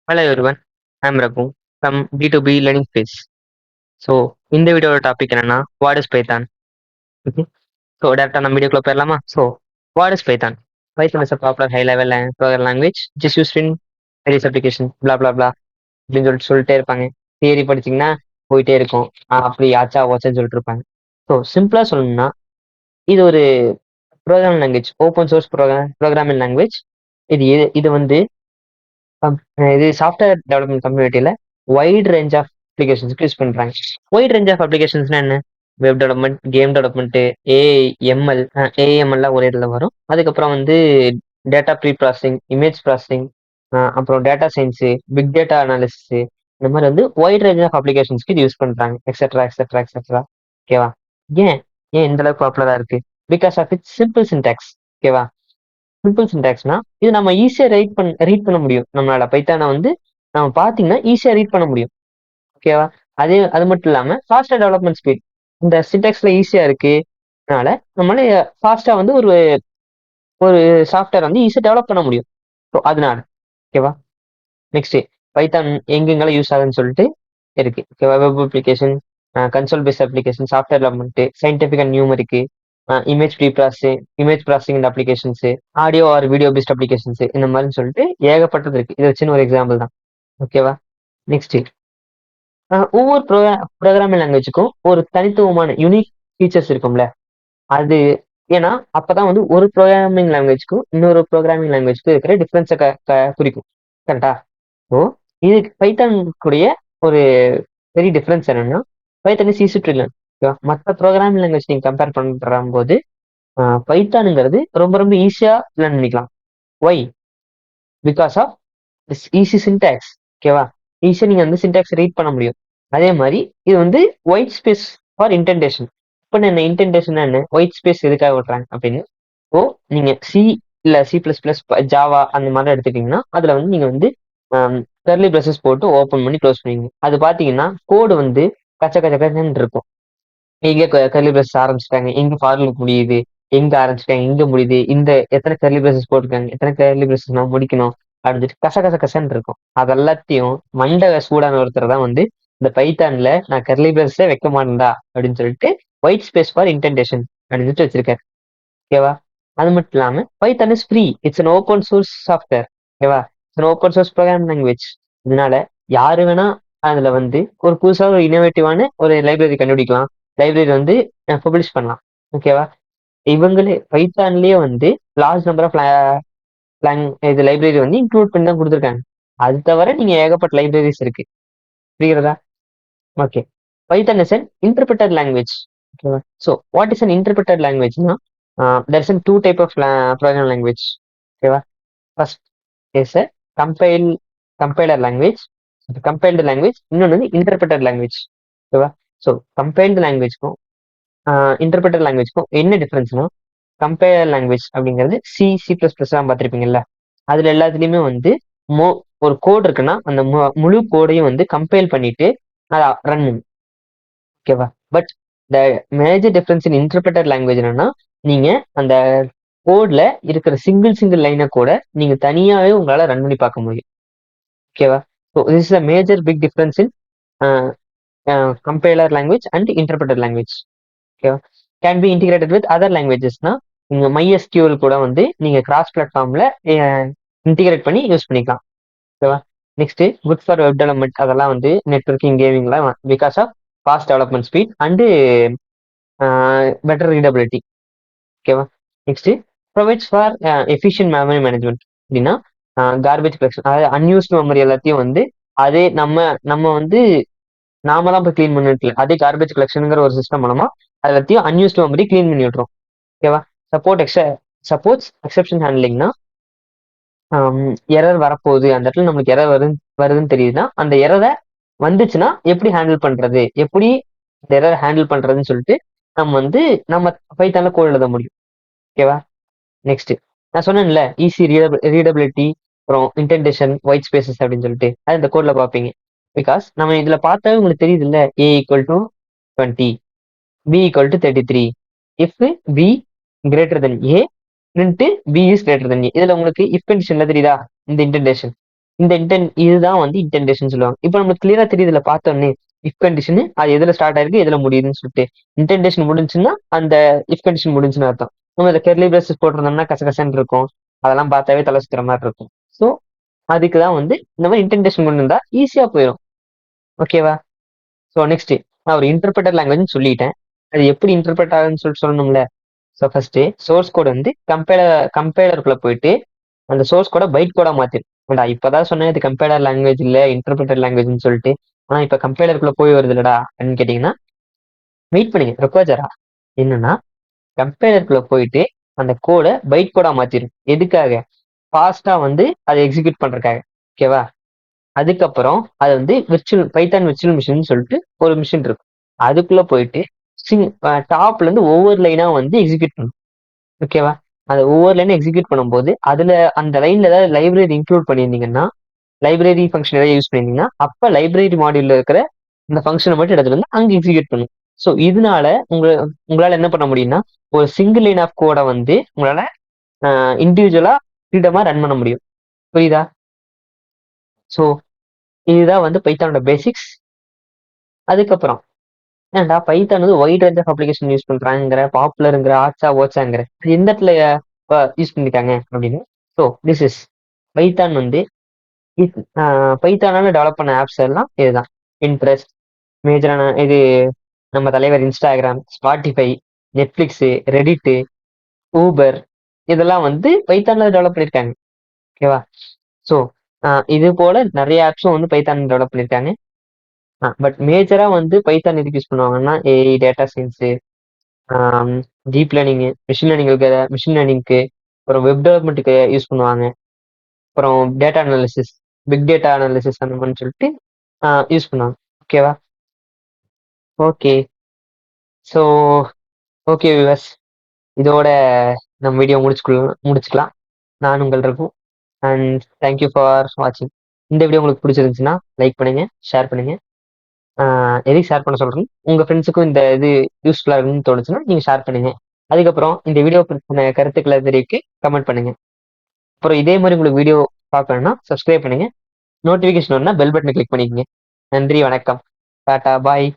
Hello everyone, I'm Raghu from B2B Learning Space. So இந்த வீடியோட topic என்னன்னா what is Python. Okay, so டேரக்டாக நம்ம வீடியோக்குள்ள போயிடலாமா? So what is Python? Python is a popular high level program language just used in various application blah அப்படின்னு சொல்லிட்டே இருப்பாங்க. தியரி படிச்சிங்கன்னா போயிட்டே இருக்கும். அப்படி ஆச்சா ஓச்சான்னு சொல்லிட்டு இருப்பாங்க. ஸோ சிம்பிளாக சொல்லணும்னா இது ஒரு program language, open source programming language. இது வந்து இது சாஃப்ட்வேர் டெவலப்மெண்ட் கம்யூனிட்டியில வைட் ரேஞ்ச் ஆஃப் அப்ளிகேஷன்ஸ்க்கு யூஸ் பண்றாங்க. வைட் ரேஞ்ச் ஆஃப் அப்ளிகேஷன்ஸ்னா என்ன? Web development, game development, AIML, ஏஐஎம்எல்லாம் ஒரே இதில் வரும். அதுக்கப்புறம் வந்து data preprocessing, image processing, அப்புறம் data science, big data analysis, இந்த மாதிரி வந்து வைட் ரேஞ்ச் ஆஃப் அப்ளிகேஷன்ஸ்க்கு இது யூஸ் பண்றாங்க, எக்ஸெட்ரா எக்ஸெட்ரா எக்ஸெட்ரா. ஓகேவா? ஏன் ஏன் இந்த அளவுக்கு பாப்புலரா இருக்கு? Because of its simple syntax. ஓகேவா? சிம்பிள் சின்டாக்ஸ்னா இது நம்ம ஈஸியா ரீட் பண்ண முடியும். நம்மளால பைத்தானை வந்து நம்ம பாத்தீங்கன்னா ஈஸியா ரீட் பண்ண முடியும். ஓகேவா? அது மட்டும் இல்லாம ஃபாஸ்டா டெவலப்மெண்ட் ஸ்பீட் இந்த சின்டாக்ஸ்ல ஈஸியா இருக்கு. அதனால நம்மளால ஃபாஸ்டா வந்து ஒரு ஒரு சாஃப்ட்வேர் வந்து ஈஸியா டெவலப் பண்ண முடியும். ஸோ அதனால ஓகேவா. நெக்ஸ்ட் பைத்தான் எங்கெங்கெல்லாம் யூஸ் ஆகுதுன்னு சொல்லிட்டு இருக்கு. ஓகேவா? Web application, console based application, software development, scientific and numeric, image preprocessing, image processing இந்த அப்ளிகேஷன்ஸ், ஆடியோ ஆர் வீடியோ பேஸ்ட் அப்ளிகேஷன்ஸ், இந்த மாதிரி சொல்லிட்டு ஏகப்பட்டது இருக்கு. இது வச்சுன்னு ஒரு எக்ஸாம்பிள் தான். ஓகேவா? நெக்ஸ்ட் ஒவ்வொரு ப்ரோக்ராமிங் லாங்குவேஜுக்கும் ஒரு தனித்துவமான யூனிக் ஃபீச்சர்ஸ் இருக்கும்ல. அது ஏன்னா அப்பதான் வந்து ஒரு ப்ரோக்ராமிங் லாங்குவேஜ்க்கும் இன்னொரு ப்ரோக்ராமிங் லாங்குவேஜ்க்கும் இருக்கிற டிஃபரன்ஸை குறிக்கும். கரெக்டா? ஸோ இது பைத்தான் கூடிய ஒரு பெரிய டிஃபரன்ஸ் என்னன்னா Python is easy to learn. ஓகேவா? மற்ற ப்ரோக்ராமிங் லாங்குவேஜ் நீங்க கம்பேர் பண்ற போது பைத்தானுங்கிறது ரொம்ப ரொம்ப ஈஸியா லேர்ன் பண்ணிக்கலாம். Why? Because of easy syntax. ஓகேவா? ஈஸியா நீங்க வந்து சின்டாக்ஸ் ரீட் பண்ண முடியும். அதே மாதிரி இது வந்து ஒயிட் ஸ்பேஸ் ஃபார் இன்டென்டேஷன். இப்போ என்ன இன்டென்டேஷன் என்ன, ஒயிட் ஸ்பேஸ் எதுக்காக விட்டுறாங்க அப்படின்னு. இப்போ நீங்க சி இல்ல C++, ஜாவா அந்த மாதிரி எடுத்துட்டீங்கன்னா அதுல வந்து நீங்க வந்து கர்லி ப்ரெசஸ் போட்டு ஓப்பன் பண்ணி க்ளோஸ் பண்ணுவீங்க. அது பாத்தீங்கன்னா கோடு வந்து கச்ச கச்ச கச்சன்னு இருக்கும். எங்க கர்லி பிரஷஸ் ஆரம்பிச்சிட்டாங்க, எங்க ஃபார் லூப் முடியுது, எங்க ஆரம்பிச்சிட்டாங்க, எங்க முடியுது, இந்த எத்தனை கர்லி பிரஷஸ் போட்டிருக்காங்க, எத்தனை கர்லி பிரஷஸ் நான் முடிக்கணும் அப்படின்னு கச கச கசன்னு இருக்கும். அது எல்லாத்தையும் மண்டை சூடான ஒருத்தர் தான் வந்து இந்த பைத்தான்ல நான் கர்லி பிரஷஸே வைக்க மாட்டேன்டா அப்படின்னு சொல்லிட்டு ஒயிட் ஸ்பேஸ் ஃபார் இன்டென்டேஷன் அப்படின்னு சொல்லிட்டு வச்சிருக்காரு. ஓகேவா? அது மட்டும் இல்லாம Python is free, it's an open source software. ஓகேவா? It's open source program language. இதனால யாரு வேணா அதுல வந்து ஒரு புதுசா ஒரு இனோவேட்டிவான ஒரு லைப்ரரி கண்டுபிடிக்கலாம், லைப்ரரி வந்து பப்ளிஷ் பண்ணலாம். ஓகேவா? இவங்களே பைத்தான்லயே வந்து லார்ஜ் நம்பர் ஆஃப் இது லைப்ரரி வந்து இன்க்ளூட் பண்ணி தான் கொடுத்துருக்காங்க. அது தவிர நீங்க ஏகப்பட்ட லைப்ரரிஸ் இருக்கு. புரிகிறதா? Okay. Python is an interpreter language. ஓகேவா? So what is an interpreter லாங்குவேஜ்னா there's a two type of programming language. ஓகேவா? First is a compile compiler language. Compiled language. இன்னொன்று வந்து இன்டர்பிரட்டர் லாங்குவேஜ். ஓகேவா? ஸோ கம்பைல்டு லாங்குவேஜ்க்கும் interpreter லாங்குவேஜ்க்கும் என்ன டிஃபரன்ஸ்னா, கம்பைலர் லாங்குவேஜ் அப்படிங்கிறது C++லாம் பார்த்துருப்பீங்கல்ல. அதுல எல்லாத்துலயுமே வந்து மோ ஒரு கோட் இருக்குன்னா அந்த முழு கோடையும் வந்து கம்பைல் பண்ணிட்டு அதை ரன் பண்ணும். ஓகேவா? But the major difference in interpreter language என்னன்னா, நீங்க அந்த கோட்ல இருக்கிற சிங்கிள் லைனை கூட நீங்க தனியாவே உங்களால ரன் பண்ணி பார்க்க முடியும். ஓகேவா? So this is a major big difference in compiler language and interpreter language. ஓகேவா? Can be integrated with other லாங்குவேஜஸ்னா நீங்க MySQL கூட வந்து நீங்க கிராஸ் பிளாட்ஃபார்ம்ல இன்டிகிரேட் பண்ணி யூஸ் பண்ணிக்கலாம். ஓகேவா? Next good for web development. அதெல்லாம் வந்து நெட்ஒர்க்கிங், கேமிங்லாம் because of fast development speed and better readability. ஓகேவா? Next provides for efficient memory management. அப்படின்னா கார்பேஜ் கலெக்ஷன், அதாவது அன்யூஸ்ட் மெமரி எல்லாத்தையும் வந்து அதே நம்ம நம்ம வந்து நாம தான் போய் க்ளீன் பண்ணிட்டு அதே கார்பேஜ் கலெக்ஷனுங்கிற ஒரு சிஸ்டம் மூலமா அது எல்லாத்தையும் அன்யூஸ்ட் மெமரி க்ளீன் பண்ணி விட்டுரும். ஓகேவா? சப்போர்ட்ஸ் எக்ஸெப்ஷன் ஹேண்ட்லிங்னா எரர் வரப்போகுது, அந்த இடத்துல நம்மளுக்கு எரர் வருதுன்னு தெரியுதுன்னா அந்த எரரை வந்துச்சுன்னா எப்படி ஹேண்டில் பண்றது, எப்படி இந்த எரர் ஹேண்டில் பண்றதுன்னு சொல்லிட்டு நம்ம வந்து நம்ம பைத்தான்ல கோட் எழுத முடியும். ஓகேவா? நெக்ஸ்ட் நான் சொன்னேன்ல ஈஸி ரீடபிலிட்டி, அப்புறம் இன்டென்டேஷன், ஒயிட் ஸ்பேசஸ் அப்படின்னு சொல்லிட்டு அது இந்த கோட்ல பார்ப்பீங்க. பிகாஸ் நம்ம இதுல பார்த்தாவே உங்களுக்கு தெரியுது இல்ல, A = 20, B = 33, if B greater than A print B is greater than A. இதுல உங்களுக்கு if கண்டிஷன்ல தெரியுதா இந்த இன்டென்டேஷன்? இதுதான் வந்து இன்டென்டேஷன் சொல்லுவாங்க. இப்போ நமக்கு கிளியரா தெரியுதுல பார்த்தோன்னே இஃப் கண்டிஷன் அது எதுல ஸ்டார்ட் ஆயிருக்கு எதுல முடியுதுன்னு சொல்லிட்டு. இன்டென்டேஷன் முடிஞ்சுன்னா அந்த இஃப் கண்டிஷன் முடிஞ்சுன்னு அர்த்தம். நம்ம இந்த கெர்லி பிரேசஸ் போட்டிருந்தோம்னா கசகசன்னு இருக்கும். அதெல்லாம் பார்த்தாவே தலை சுத்துற மாதிரி இருக்கும். ஸோ அதுக்கு தான் வந்து இந்த மாதிரி இன்டென்டேஷன் கொண்டு வந்தா ஈஸியா போயிடும். ஓகேவா? ஸோ நெக்ஸ்ட் நான் ஒரு இன்டர்பிரட்டர் லாங்குவேஜ் சொல்லிட்டேன். அது எப்படி இன்டர்பிரட் ஆகுதுன்னு சொல்லிட்டு சொல்லணும்ல. ஸோ ஃபர்ஸ்ட் சோர்ஸ் கோட் வந்து கம்பைலருக்குள்ள போயிட்டு அந்த சோர்ஸ் கோட பைட் கோடா மாத்திரு. இப்பதான் சொன்னேன் இது கம்பைலர் லாங்குவேஜ் இல்ல இன்டர்பிரட்டர் லாங்குவேஜ்னு சொல்லிட்டு. ஆனா இப்ப கம்பைலருக்குள்ள போய் வருது இல்லடா அப்படின்னு கேட்டீங்கன்னா வெயிட் பண்ணுங்க ரெக்வஜரா என்னன்னா கம்பைலருக்குள்ள போயிட்டு அந்த கோடை பைட் கோடா மாத்திரும். எதுக்காக? ஃபாஸ்டா வந்து அதை எக்ஸிக்யூட் பண்றதுக்காக. ஓகேவா? அதுக்கப்புறம் அது வந்து பைத்தான் விர்ச்சுவல் மிஷின் சொல்லிட்டு ஒரு மிஷின் இருக்கும். அதுக்குள்ள போயிட்டு டாப்ல இருந்து ஒவ்வொரு லைனா வந்து எக்ஸிக்யூட் பண்ணும். ஓகேவா? அது ஒவ்வொரு லைனும் எக்ஸிக்யூட் பண்ணும்போது அதுல அந்த லைன்ல ஏதாவது லைப்ரரி இன்க்ளூட் பண்ணியிருந்தீங்கன்னா லைப்ரரி ஃபங்க்ஷன் ஏதாவது யூஸ் பண்ணியிருந்தீங்கன்னா அப்ப லைப்ரரி மாடியூல்ல இருக்கிற இந்த ஃபங்க்ஷனை மட்டும் எடுத்துட்டு வந்து அங்க எக்ஸிக்யூட் பண்ணும். ஸோ இதனால உங்களால என்ன பண்ண முடியும்னா ஒரு சிங்கிள் லைன் ஆஃப் கோடை வந்து உங்களால இண்டிவிஜுவலா ஃப்ரீடமா ரன் பண்ண முடியும். புரியுதா? ஸோ இதுதான் வந்து பைத்தானோட பேசிக்ஸ். அதுக்கப்புறம் ஏன்டா பைத்தான் வந்து wide range of application use பண்றாங்கிற பாப்புலருங்கிற ஆச்சா ஓச்சாங்கிற எந்த இடத்துல யூஸ் பண்ணிருக்காங்க அப்படின்னு. ஸோ திஸ் இஸ் பைத்தான் வந்து பைத்தானால டெவலப் பண்ண ஆப்ஸ் எல்லாம் இதுதான். இன்ட்ரெஸ்ட் மேஜரான இது நம்ம தலைவர் இன்ஸ்டாகிராம், ஸ்பாட்டிஃபை, நெட்ஃபிளிக்ஸ், ரெடிட்டு, ஊபர் இதெல்லாம் வந்து பைத்தான்ல டெவலப் பண்ணிருக்காங்க. ஓகேவா? ஸோ இது போல நிறைய ஆப்ஸும் வந்து பைத்தான் டெவலப் பண்ணிருக்காங்க. பட் மேஜரா வந்து பைத்தான் எதுக்கு யூஸ் பண்ணுவாங்கன்னா AI data science, deep learning, machine லேர்னிங்க்கு, அப்புறம் வெப் டெவலப்மெண்ட்டுக்கு யூஸ் பண்ணுவாங்க. அப்புறம் data analysis, big data analysis அந்த மாதிரி சொல்லிட்டு யூஸ் பண்ணுவாங்க. ஓகேவா? ஓகே. ஸோ ஓகே விவர்ஸ், இதோட நம்ம வீடியோ முடிச்சுக்கலாம். நான் உங்கள் ரகு அண்ட் தேங்க்யூ ஃபார் வாட்சிங். இந்த வீடியோ உங்களுக்கு பிடிச்சிருந்துச்சுன்னா லைக் பண்ணுங்க, ஷேர் பண்ணுங்க. எதுக்கு ஷேர் பண்ண சொல்றேன், உங்க ஃப்ரெண்ட்ஸுக்கும் இந்த இது யூஸ்ஃபுல்லா இருக்குன்னு தோணுச்சுன்னா நீங்க ஷேர் பண்ணுங்க. அதுக்கப்புறம் இந்த வீடியோ பற்றின கருத்துக்களை தெரிவிக்க கமெண்ட் பண்ணுங்க. அப்புறம் இதே மாதிரி உங்களுக்கு வீடியோ பார்க்கணும்னா சப்ஸ்கிரைப் பண்ணுங்க. நோட்டிஃபிகேஷன் வரணும்னா பெல் பட்டனை கிளிக் பண்ணிக்கங்க. நன்றி, வணக்கம், டாடா, பாய்.